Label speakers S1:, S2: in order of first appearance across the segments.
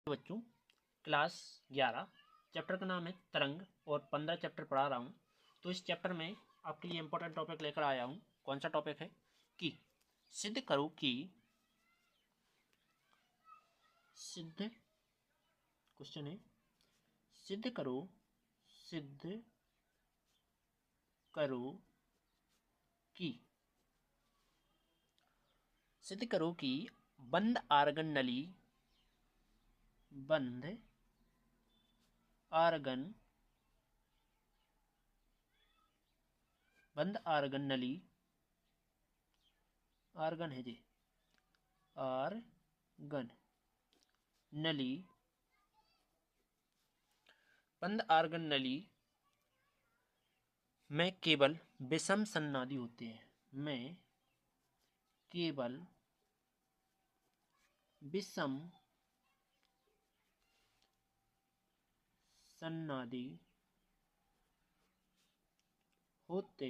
S1: बच्चों class 11 chapter का नाम है तरंग और 15 चैप्टर पढ़ा रहा हूँ। तो इस चैप्टर में आपके लिए इम्पोर्टेंट टॉपिक लेकर आया हूँ। कौन सा टॉपिक है कि सिद्ध करो कि क्वेश्चन है सिद्ध करो कि सिद्ध करो कि बंद आर्गन नली आर्गन है जी आर्गन नली बंद आर्गन नली में केवल विषम सन्नादी होते हैं। में केवल विषम सन्नादी होते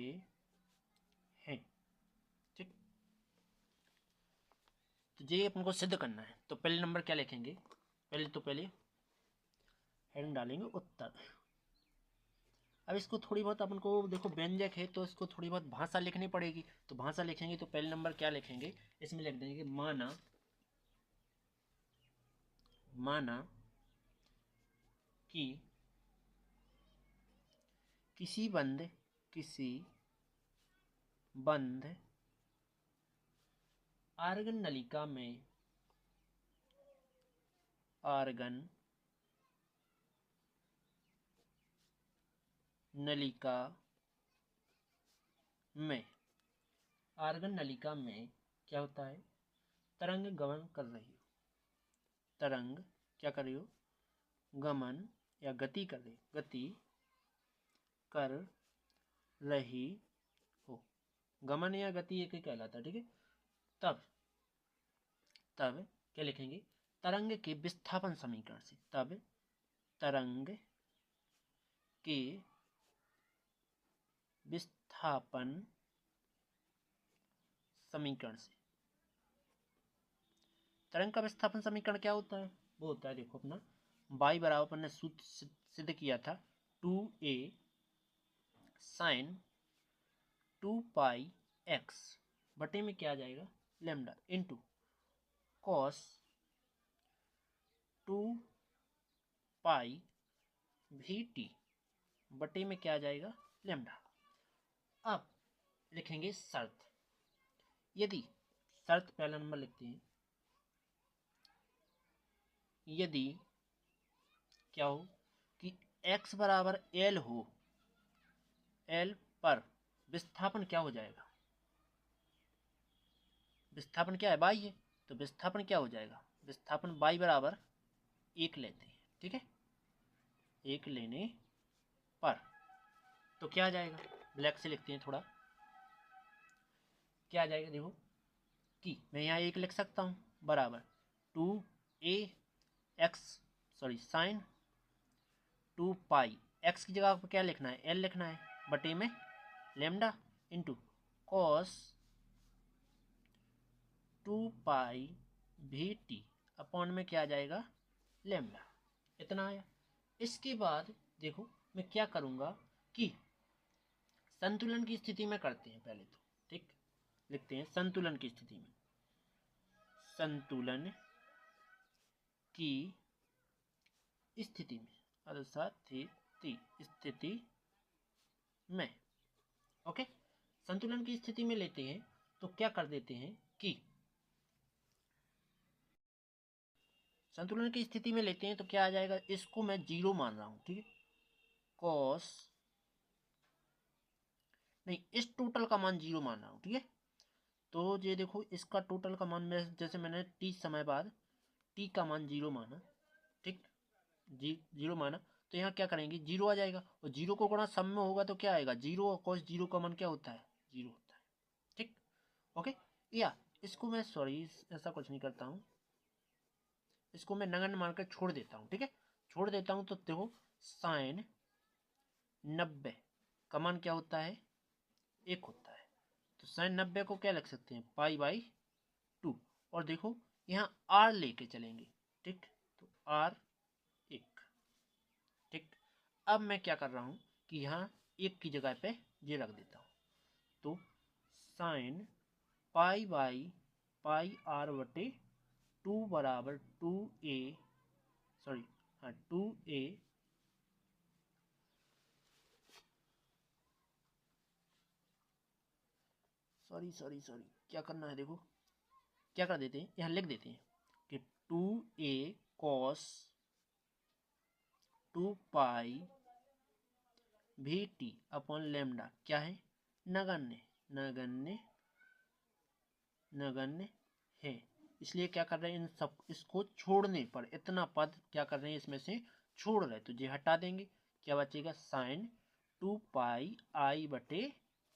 S1: हैं। ठीक, तो ये अपन को सिद्ध करना है। तो पहले नंबर क्या लिखेंगे? पहले हेडिंग डालेंगे उत्तर। अब इसको थोड़ी बहुत अपन को देखो व्यंजक है तो इसको थोड़ी बहुत भाषा लिखनी पड़ेगी। तो भाषा लिखेंगे तो पहले नंबर क्या लिखेंगे? इसमें लिख देंगे माना कि किसी बंद आर्गन नलिका में आर्गन नलिका में क्या होता है? तरंग गमन कर रही हो। तरंग क्या कर रही हो? गमन या गति कर रही हो। गमन या गति एक ही कहलाता है। ठीक है, तब क्या लिखेंगे? तरंग के विस्थापन समीकरण से। तब तरंग के विस्थापन समीकरण से। तरंग का विस्थापन समीकरण क्या होता है? वो होता है, देखो अपना y बराबर अपन ने सूत्र सिद्ध किया था 2a sin 2 पाई x बटे में क्या आ जाएगा? लैम्डा इंटू cos 2 पाई vt बटे में क्या आ जाएगा? लैम्डा। अब लिखेंगे शर्त। यदि शर्त पहला नंबर लिखते हैं, यदि क्या हो कि x बराबर l हो, l पर विस्थापन क्या हो जाएगा? विस्थापन क्या है? y है, तो विस्थापन क्या हो जाएगा? विस्थापन y बराबर 1 लेते हैं। ठीक है, 1 लेने पर तो क्या आ जाएगा? ब्लैक से लिखते हैं थोड़ा। क्या आ जाएगा? देखो कि मैं यहाँ 1 लिख सकता हूँ बराबर 2a साइन 2 पाई x की जगह पर क्या लिखना है? l लिखना है बटे में लैम्डा इंटू कॉस 2 पाई vt अपॉन में क्या आ जाएगा? लैम्डा। इतना आया। इसके बाद देखो मैं क्या करूँगा कि संतुलन की स्थिति में करते हैं पहले तो। ठीक, लिखते हैं संतुलन की स्थिति में। संतुलन की स्थिति में ओके, संतुलन की स्थिति में लेते हैं तो क्या कर देते हैं कि संतुलन की स्थिति में लेते हैं तो क्या आ जाएगा? इसको मैं 0 मान रहा हूं। ठीक है, कॉस नहीं, इस टोटल का मान 0 मान रहा हूं। ठीक है, तो ये देखो इसका टोटल का मान में जैसे मैंने t समय बाद t का मान 0 माना। ठीक, 0 माना तो यहाँ क्या करेंगे? 0 आ जाएगा और 0 को गुणा सम में होगा तो क्या आएगा? 0 और कॉस 0 का मान क्या होता है? 0 होता है। ठीक, ओके। या इसको मैं ऐसा कुछ नहीं करता हूँ, इसको मैं नगण्य मानकर छोड़ देता हूँ। ठीक है, छोड़ देता हूँ तो देखो साइन 90 का मान क्या होता है? 1 होता है। तो साइन 90 को क्या लिख सकते हैं? Pi by 2। और देखो यहाँ r लेके चलेंगे। ठीक, तो आर एक। ठीक, अब मैं क्या कर रहा हूँ कि यहाँ एक की जगह पे ये रख देता हूँ। तो sine pi by pi r बटे 2 बराबर 2a, सॉरी हाँ 2a सॉरी क्या करना है, देखो क्या कर देते हैं, यहाँ लिख देते हैं कि 2a cos 2 पाई भी टी अपॉन लेमडा क्या है, नगण्य नगण्य नगण्य है। इसलिए क्या कर रहे हैं, इन सब इसको छोड़ने पर इतना पद क्या कर रहे हैं, इसमें से छोड़ रहे हैं, तो ये हटा देंगे, क्या बचेगा साइन 2 पाई आई बटे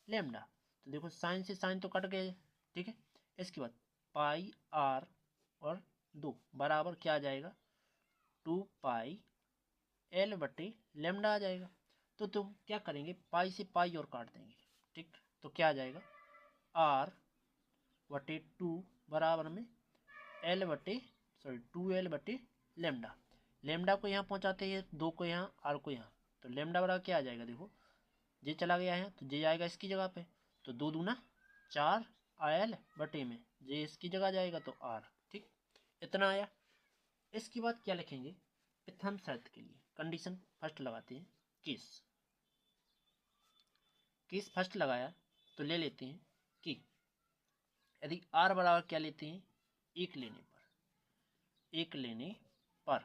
S1: लेमडा। तो देखो साइन से साइन तो कट गए, ठीक है। इसके बाद पाई आर और 2 बराबर क्या आ जाएगा, 2 पाई एल बटे लेमडा आ जाएगा। तो क्या करेंगे, पाई से पाई और काट देंगे, ठीक। तो क्या आ जाएगा, आर बटे 2 बराबर में एल बटे सॉरी 2l बटे लेमडा। लेमडा को यहाँ पहुँचाते हैं, 2 को यहाँ, आर को यहाँ, तो लेमडा बराबर क्या आ जाएगा, देखो जे चला गया है तो जे आएगा इसकी जगह पे, तो 2 दूना 4 एल बटे में जे इसकी जगह जाएगा तो आर। ठीक, इतना आया। इसके बाद क्या लिखेंगे, प्रथम शर्त के लिए कंडीशन फर्स्ट लगाते हैं, केस फर्स्ट लगाया तो ले लेते हैं कि यदि आर बराबर क्या लेते हैं, एक लेने पर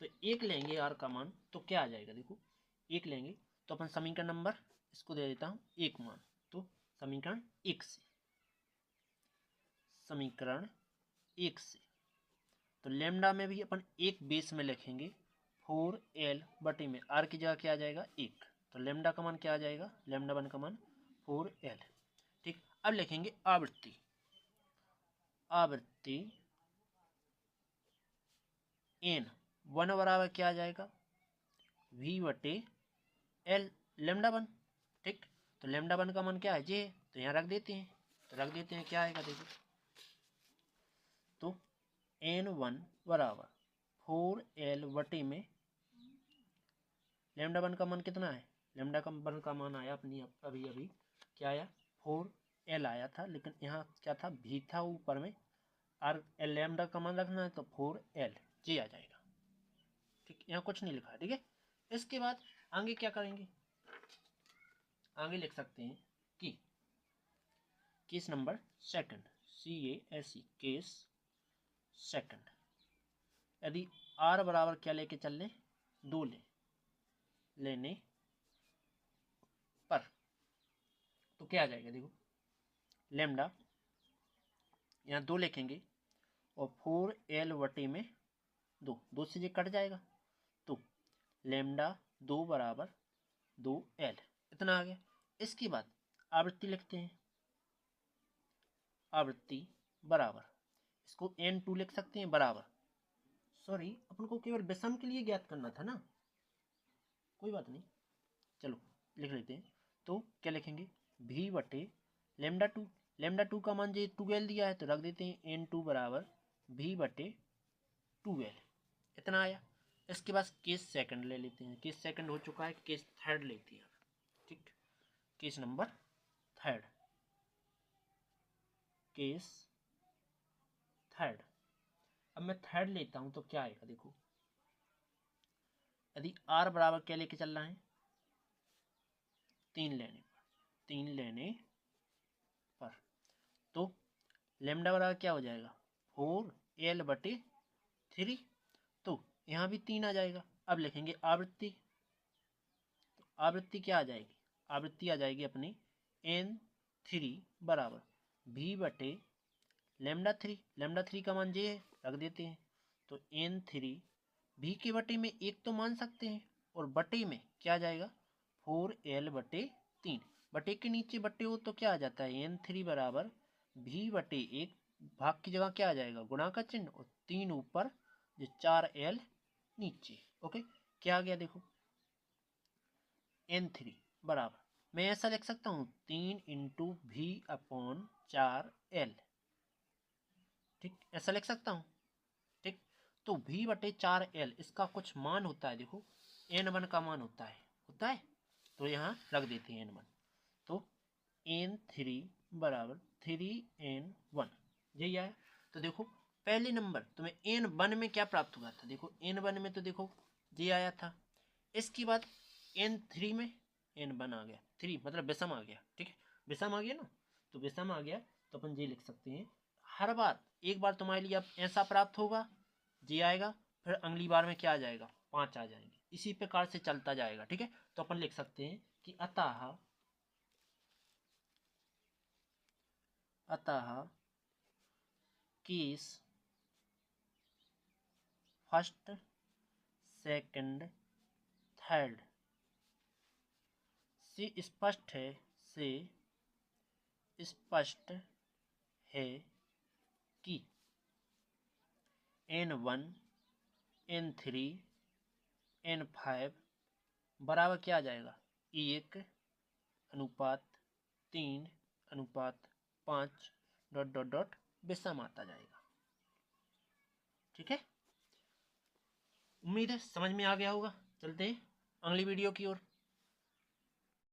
S1: तो एक लेंगे आर का मान तो क्या आ जाएगा, देखो एक लेंगे तो अपन समीकरण नंबर इसको दे देता हूँ एक मान, तो समीकरण एक से तो लेमडा में भी अपन एक बेस में लिखेंगे 4l बटे में आर की जगह क्या आ जाएगा एक, तो लेमडा का मान क्या आ जाएगा, लेमडा वन का मान 4l। ठीक, अब लिखेंगे आवृत्ति n 1 बराबर क्या आ जाएगा, v बटे एल लेमडा वन। ठीक, तो लेमडा वन का मान क्या है, जे, तो यहाँ रख देते हैं, क्या आएगा, देखो तो n1 बराबर 4l बटे में लेमडा वन का मान कितना है, लेमडा का वन का मान आया अपनी अभी क्या आया, 4l आया था, लेकिन यहाँ क्या था, भी था ऊपर में, और लेमडा का मान रखना है तो 4l जे आ जाएगा। ठीक, यहाँ कुछ नहीं लिखा है, ठीक है। इसके बाद आगे क्या करेंगे, आगे लिख सकते हैं कि case number second, CASE case second, यदि आर बराबर क्या लेके चल लें, 2 लेने पर तो क्या आ जाएगा, देखो लेमडा यहाँ 2 लिखेंगे और 4l बटे में 2 से ये कट जाएगा, तो लेमडा 2 बराबर 2l, इतना आ गया। इसके बाद आवृत्ति लिखते हैं, आवृत्ति बराबर, इसको n2 लिख सकते हैं बराबर, सॉरी अपन को केवल विषम के लिए ज्ञात करना था ना, कोई बात नहीं, चलो लिख लेते हैं। तो क्या लिखेंगे, v बटे लेमडा टू का मान जो 2l दिया है तो रख देते हैं n2 बराबर v बटे 2l, इतना आया। इसके बाद केस सेकंड ले लेते हैं, केस सेकंड हो चुका है, केस थर्ड लेते हैं। ठीक, case number third, case third, अब मैं थर्ड लेता हूं तो क्या आएगा, देखो यदि आर बराबर क्या लेके चलना है, 3 लेने पर तो लेमडा बराबर क्या हो जाएगा, 4l बटे 3, तो यहाँ भी 3 आ जाएगा। अब लिखेंगे आवृत्ति, तो आवृत्ति क्या आ जाएगी, आवृत्ति आ जाएगी अपनी n3 बराबर v बटे लेमडा 3 का मान जे है, रख देते हैं, तो n3 v के बटे में एक तो मान सकते हैं और बटे में क्या आ जाएगा, 4l बटे 3, बटे के नीचे बटे हो तो क्या आ जाता है, n3 बराबर v बटे 1, भाग की जगह क्या आ जाएगा, गुणा का चिन्ह, और 3 ऊपर जो 4l नीचे। ओके, क्या आ गया, देखो n3 बराबर, मैं ऐसा लिख सकता हूँ 3 इंटू v अपॉन 4l, ठीक, ऐसा लिख सकता हूँ। ठीक, तो V/4L इसका कुछ मान होता है, देखो N1 का मान होता है, तो यहाँ रख देते हैं N1। तो N3 बराबर 3N1, यही आया। तो देखो पहले नंबर तुम्हें N1 में क्या प्राप्त हुआ था, देखो N1 में तो देखो ये आया था। इसके बाद N3 में N1 आ गया, 3 मतलब विषम आ गया, ठीक है, विषम आ गया ना, तो विषम आ गया तो अपन ये लिख सकते हैं। हर बार एक बार तुम्हारे लिए अब ऐसा प्राप्त होगा, जी आएगा, फिर अगली बार में क्या आ जाएगा, 5 आ जाएंगे, इसी प्रकार से चलता जाएगा, ठीक है। तो अपन लिख सकते हैं कि अतः केस फर्स्ट सेकंड थर्ड से स्पष्ट है कि N1 N3 N5 बराबर क्या आ जाएगा, 1:3:5 डॉट डॉट डॉट विषम आता जाएगा, ठीक है। उम्मीद है समझ में आ गया होगा। चलते हैं अगली वीडियो की ओर।